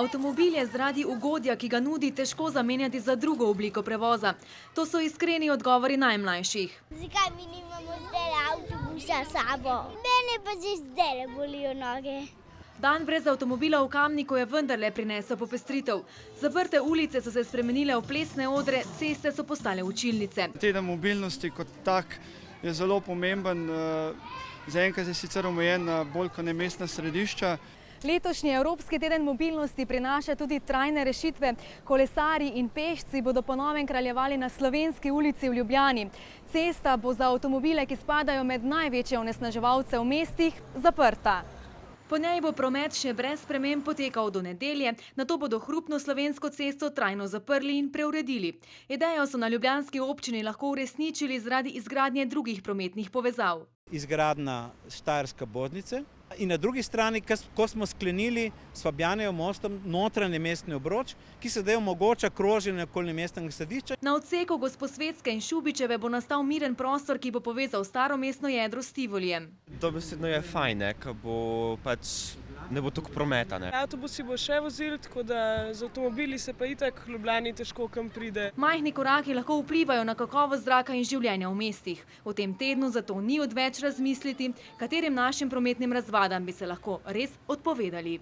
Avtomobil je zaradi ugodja, ki ga nudi, težko zamenjati za drugo obliko prevoza. To so iskreni odgovori najmlajših. Zakaj mi nimamo zdaj avtobusa s sabo? Mene pa že zdaj bolijo noge. Dan brez avtomobila v Kamniku je vendarle prinesel popestritev. Zaprte ulice so se spremenile v plesne odre, ceste so postale učilnice. Teden mobilnosti kot tak je zelo pomemben. Zaenkrat je sicer omejen na bolj kot ne mestna središča. Letošnji Evropski teden mobilnosti prinaša tudi trajne rešitve. Kolesarji in pešci bodo po novem kraljevali na Slovenski ulici v Ljubljani. Cesta bo za avtomobile, ki spadajo med največje onesnaževalce v mestih, zaprta. Po njej bo promet še brez sprememb potekal do nedelje, nato bodo hrupno Slovensko cesto trajno zaprli in preuredili. Idejo so na ljubljanski občini lahko uresničili zaradi izgradnje drugih prometnih povezav. Izgradnja Štajerske obvoznice in na drugi strani, ko smo sklenili s Fabjanjevim mostom notranji mestni obroč, ki sedaj omogoča kroženje okoli mestnega središča. Na odseku Gosposvetske in Šubičeve bo nastal miren prostor, ki bo povezal staro mestno jedro s Tivoljem. Dobesedno je fajn, ker bo ne bo toliko prometa. Avtobusi bo še vozili, tako da z avtomobili se pa itak v Ljubljani težko kam pride. Majhni koraki lahko vplivajo na kakovost zraka in življenja v mestih. V tem tednu zato ni odveč razmisliti, katerim našim prometnim razvadam bi se lahko res odpovedali.